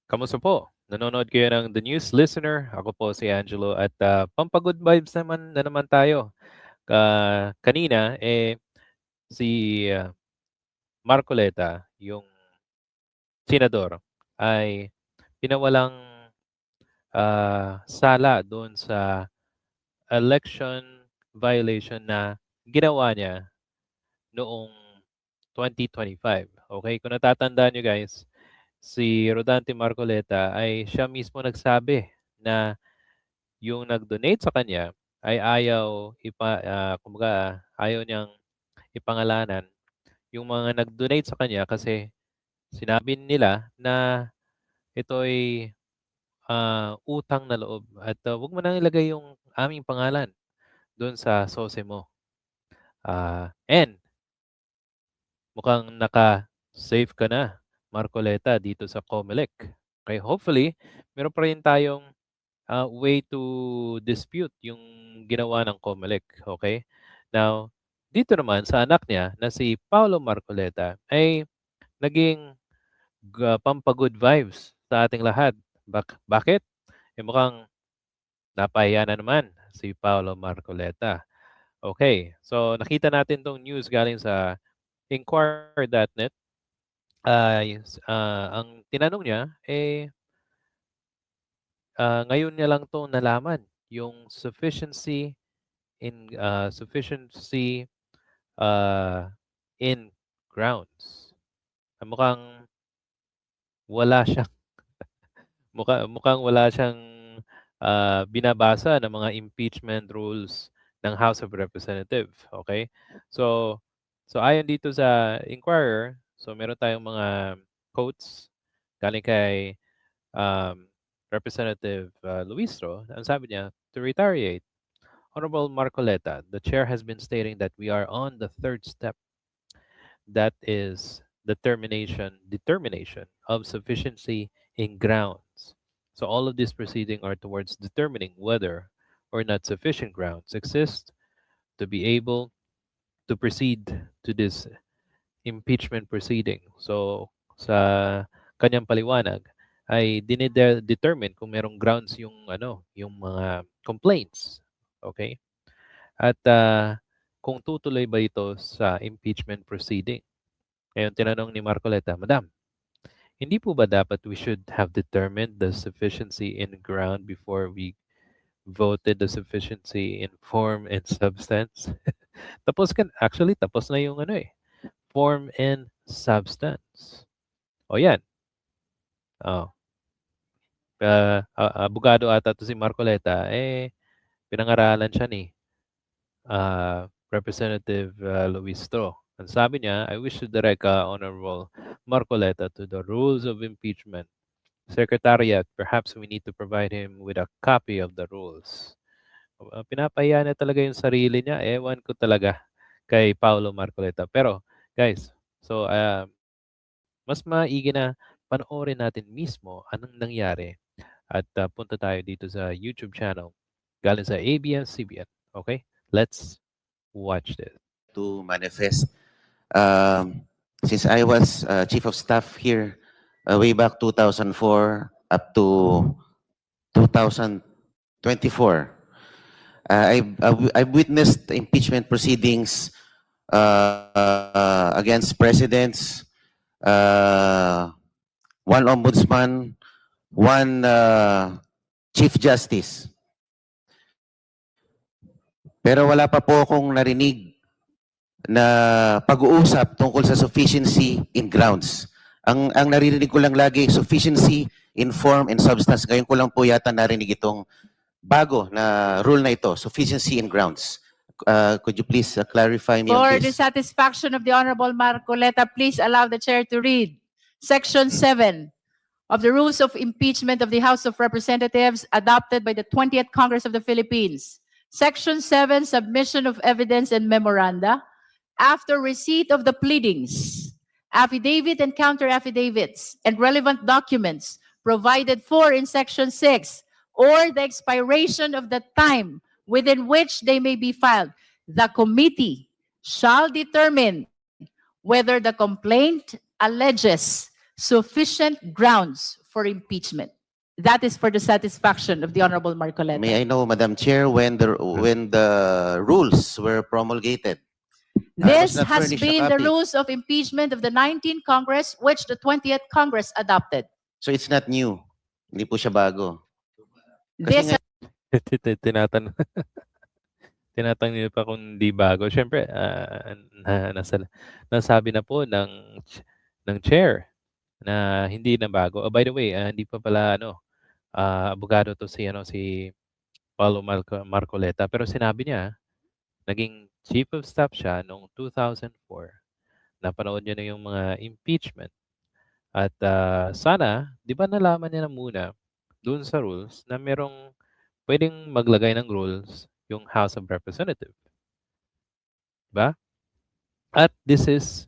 Kamusta po? Nanonood kayo ng The News Listener. Ako po si Angelo at pampagood vibes naman na naman tayo. Kanina, si Marcoleta, yung senador, ay pinawalang sala doon sa election violation na ginawa niya noong 2025. Okay, kung natatandaan nyo guys, si Rodante Marcoleta ay siya mismo nagsabi na yung nag-donate sa kanya ay kumbaga, ayaw niyang ipangalanan yung mga nag-donate sa kanya kasi sinabi nila na ito ay utang na loob at wag mo nang ilagay yung aming pangalan doon sa sose mo. And mukhang naka-safe ka na, Marcoleta, dito sa COMELEC. Okay, hopefully, meron pa rin tayong way to dispute yung ginawa ng COMELEC. Okay? Now, dito naman sa anak niya na si Paulo Marcoleta ay naging pampagood vibes sa ating lahat. Bakit? Mukhang napahiya na naman si Paulo Marcoleta. Okay, so nakita natin tong news galing sa Inquirer.net. Ang tinanong niya, ngayon niya lang to nalaman yung sufficiency uh, in grounds. Mukhang wala siyang mukhang wala siyang binabasa ng mga impeachment rules ng House of Representatives. Okay? So ayon dito sa Inquirer, so meron tayong mga quotes galing kay um, Representative Luistro. Ang sabi niya, to retaliate, Honorable Marcoleta, the chair has been stating that we are on the third step, that is determination of sufficiency in grounds. So all of these proceedings are towards determining whether or not sufficient grounds exist to be able to proceed to this impeachment proceeding. So sa kanyang paliwanag ay determine kung merong grounds yung mga complaints. Okay? At kung tutuloy ba ito sa impeachment proceeding. Ngayon, tinanong ni Marcoleta, Madam, hindi po ba dapat we should have determined the sufficiency in ground before we voted the sufficiency in form and substance? Tapos na yung form and substance. O yan. Oh, abogado ata to si Marcoleta, pinangaralan siya ni Representative Luistro. Ang sabi niya, I wish to direct Honorable Marcoleta to the rules of impeachment. Secretariat, perhaps we need to provide him with a copy of the rules. Pinapahiya niya talaga yung sarili niya. Ewan ko talaga kay Paulo Marcoleta. Pero, guys, so mas maigi na panoorin natin mismo anong nangyari at punta tayo dito sa YouTube channel galing sa ABS-CBN. Okay? Let's watch this. To manifest. Since I was chief of staff here way back 2004 up to 2024, I've witnessed impeachment proceedings against presidents, one ombudsman, one chief justice. Pero wala pa po akong narinig na pag-uusap tungkol sa sufficiency in grounds. Ang naririnig ko lang lagi, sufficiency in form and substance. Ngayon ko lang po yata narinig itong bago na rule na ito, sufficiency in grounds. Could you please clarify me on For this? the satisfaction of the Honorable Marcoleta, please allow the chair to read Section 7 of the Rules of Impeachment of the House of Representatives adopted by the 20th Congress of the Philippines. Section 7, Submission of Evidence and Memoranda. After receipt of the pleadings, affidavit and counter-affidavits, and relevant documents provided for in Section 6, or the expiration of the time within which they may be filed, the committee shall determine whether the complaint alleges sufficient grounds for impeachment. That is for the satisfaction of the Honorable Marcoleta. May I know, Madam Chair, when the rules were promulgated? This not has furnished a been the copy. rules of impeachment of the 19th Congress, which the 20th Congress adopted. So it's not new. Hindi po siya bago. This nga- Tinatanong tinatanong niyo pa kung di bago. Siyempre, nasabi na po ng chair na hindi na bago. Oh, by the way, hindi pa pala abogado to si Paulo Marcoleta, pero sinabi niya naging chief of staff siya noong 2004. Napanood niya na yung mga impeachment. At sana, di ba nalaman niya na muna doon sa rules na merong pwedeng maglagay ng rules yung House of Representatives. Diba? At this is,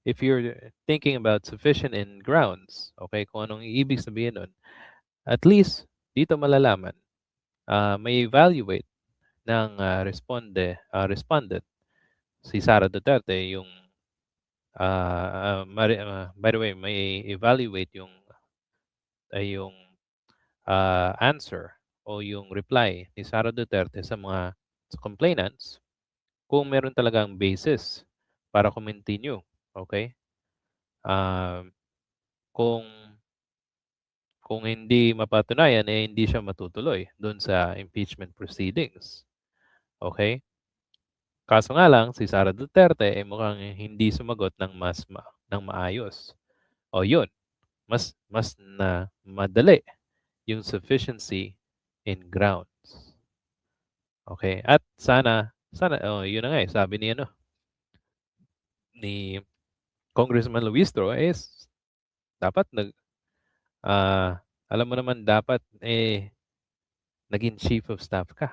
if you're thinking about sufficient in grounds, okay, kung anong ibig sabihin nun, at least dito malalaman, may evaluate ng respondent, si Sara Duterte, yung, by the way, may evaluate yung answer o yung reply ni Sara Duterte sa mga complainants kung meron talagang basis para continue. Okay? Kung hindi mapatunayan, hindi siya matutuloy doon sa impeachment proceedings. Okay? Kaso nga lang, si Sara Duterte mukhang hindi sumagot ng ng maayos. O yun, mas na madali yung sufficiency in grounds. Okay? At sana, yun na nga sabi ni Congressman Luistro is dapat alam mo naman dapat naging chief of staff ka.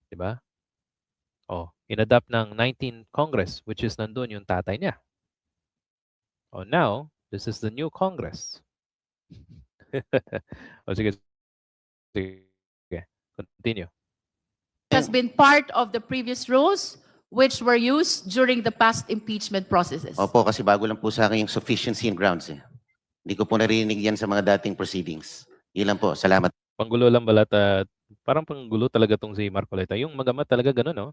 'Di ba? Inadapt ng 19th Congress, which is nandun yung tatay niya. Now, this is the new Congress. Sige. Continue. has been part of the previous rules which were used during the past impeachment processes. Opo, kasi bago lang po sa akin yung sufficiency in grounds. Hindi ko po narinig yan sa mga dating proceedings. Yun lang po. Salamat. Panggulo lang balat at parang panggulo talaga tong si Marcoleta. Yung magamat talaga ganun, no?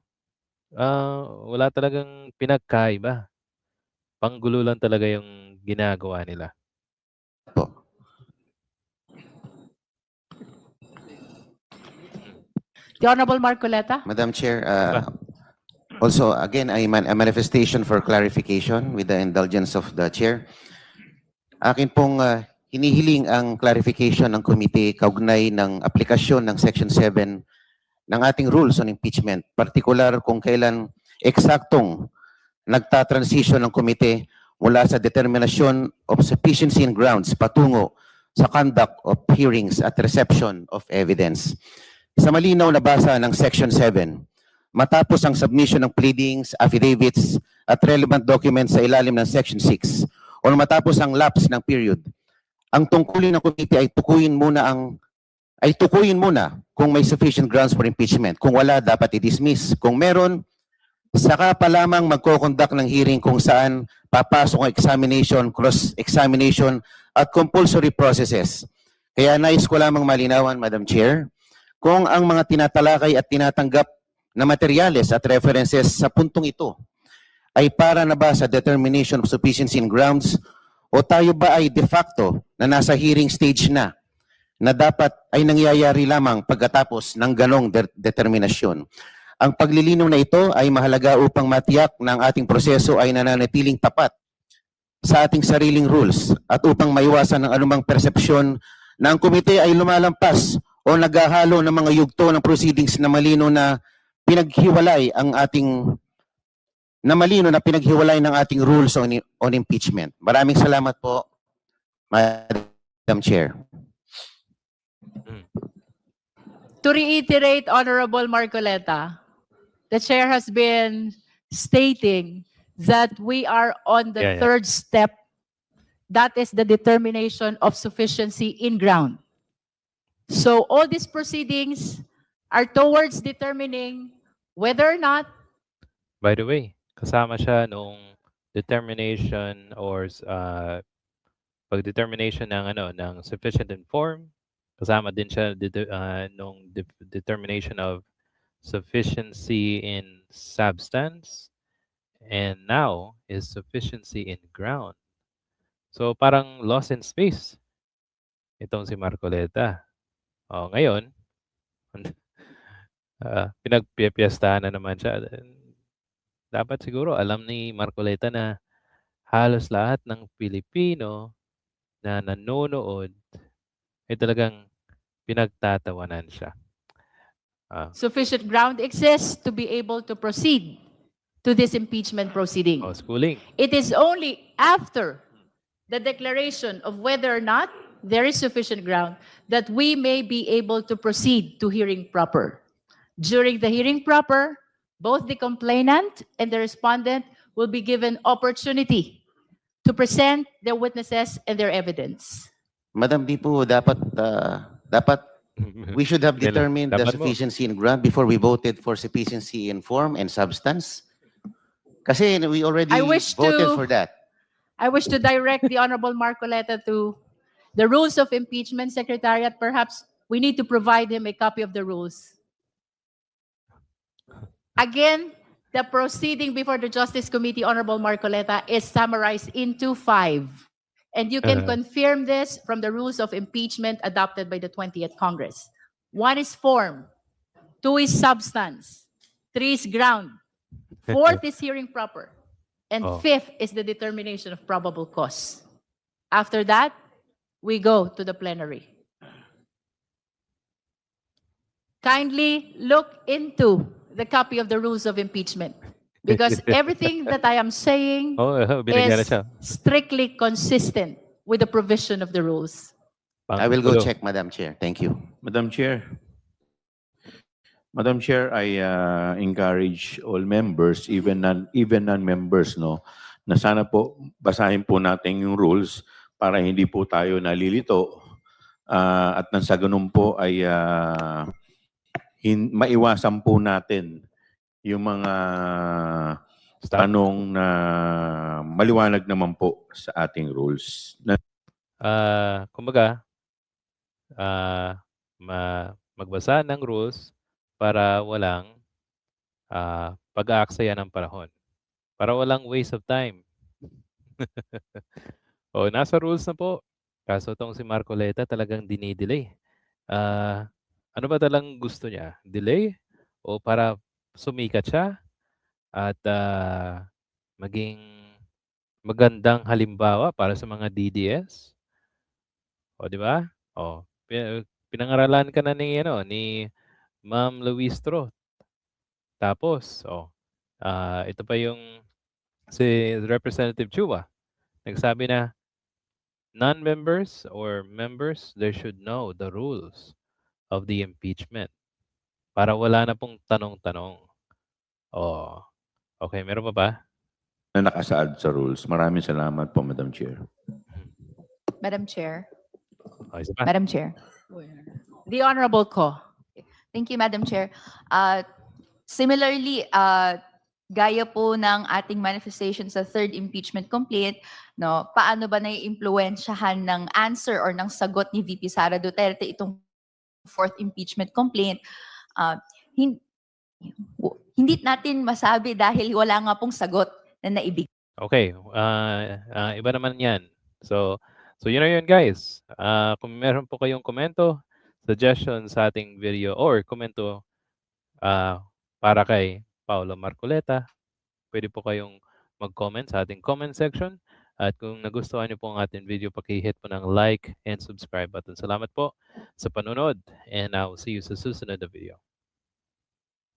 Wala talagang pinagkaiba. Panggulo lang talaga yung ginagawa nila. Po. The Honorable Marcoleta. Madam Chair, also, again, a manifestation for clarification with the indulgence of the Chair. Akin pong hinihiling ang clarification ng komite kaugnay ng aplikasyon ng Section 7 ng ating rules on impeachment, particular kung kailan eksaktong nagta-transition ng komite mula sa determination of sufficiency in grounds patungo sa conduct of hearings at reception of evidence. Sa malinaw na basa ng Section 7, matapos ang submission ng pleadings, affidavits, at relevant documents sa ilalim ng Section 6, o matapos ang lapse ng period, ang tungkulin ng komite ay tukuyin muna kung may sufficient grounds for impeachment. Kung wala, dapat i-dismiss. Kung meron, saka pa lamang magko-conduct ng hearing kung saan papasok ang examination, cross-examination, at compulsory processes. Kaya nais ko lamang malinawan, Madam Chair, kung ang mga tinatalakay at tinatanggap na materyales at references sa puntong ito ay para na ba sa determination of sufficiency in grounds o tayo ba ay de facto na nasa hearing stage na dapat ay nangyayari lamang pagkatapos ng ganong determinasyon. Ang paglilinaw na ito ay mahalaga upang matiyak na ang ating proseso ay nananatiling tapat sa ating sariling rules at upang maiwasan ng anumang persepsyon na ang komite ay lumalampas o naghahalo ng mga yugto ng proceedings na malino na pinaghiwalay ng ating rules on impeachment. Maraming salamat po, Madam Chair. To reiterate, Honorable Marcoleta, the chair has been stating that we are on the third step. That is the determination of sufficiency in ground. So all these proceedings are towards determining whether or not. By the way, kasama siya nung determination or pag-determination ng ng sufficient inform, kasama din siya nung determination of sufficiency in substance, and now is sufficiency in ground. So parang lost in space itong si Marcoleta. Ngayon, pinagpipiestahan na naman siya. Dapat siguro alam ni Marcoleta na halos lahat ng Pilipino na nanonood ay talagang pinagtatawanan siya. Sufficient ground exists to be able to proceed to this impeachment proceeding. Schooling. It is only after the declaration of whether or not there is sufficient ground that we may be able to proceed to hearing proper. During the hearing proper, both the complainant and the respondent will be given opportunity to present their witnesses and their evidence. Madam, di po dapat we should have determined the Dapat mo. sufficiency in ground before we voted for sufficiency in form and substance. Kasi we already I wish voted to- for that. I wish to direct the Honorable Marcoleta to the rules of impeachment, Secretariat. Perhaps we need to provide him a copy of the rules. Again, the proceeding before the Justice Committee, Honorable Marcoleta, is summarized into 5. And you can confirm this from the rules of impeachment adopted by the 20th Congress. 1 is form, 2 is substance, 3 is ground, 4th is hearing proper, and 5th is the determination of probable cause. After that, we go to the plenary. Kindly look into the copy of the rules of impeachment, because everything that I am saying Binigyan na is siya. strictly consistent with the provision of the rules. I will go Pangulo. check, Madam Chair. Thank you. Madam Chair. Madam Chair, I encourage all members, even non-members, no, na sana po basahin po natin yung rules para hindi po tayo nalilito at nang sa ganun po ay maiwasan po natin yung mga tanong na maliwanag naman po sa ating rules. Kumbaga, magbasa ng rules para walang pag-aaksaya ng panahon. Para walang waste of time. Nasa rules na po. Kaso itong si Marcoleta talagang dinidelay. Ano ba talagang gusto niya? Delay? O para sumikat siya at maging magandang halimbawa para sa mga DDS? Di ba? Pinangaralan ka na ni Ma'am Louise Tro. Tapos, ito pa yung si Representative Chua. Nagsabi na non-members or members, they should know the rules of the impeachment para wala na pong tanong-tanong. Okay, meron pa ba? Na nakasaad sa rules. Maraming salamat po, Madam Chair. Madam Chair. Isa pa? Madam Chair. The Honorable Ko. Thank you, Madam Chair. Similarly, gaya po ng ating manifestation sa third impeachment complaint, no, paano ba nai-impluwensyahan ng answer or ng sagot ni VP Sara Duterte itong fourth impeachment complaint? Hindi natin masabi dahil wala nga pong sagot na naibigay. Okay, iba naman yan. So yun na yun, guys. Kung meron po kayong komento, suggestion sa ating video, or komento para kay Paolo Marcoleta, pwede po kayong mag-comment sa ating comment section. At kung nagustuhan niyo po ang ating video, paki-hit po ng like and subscribe button. Salamat po sa panunod, and I will see you sa susunod na video.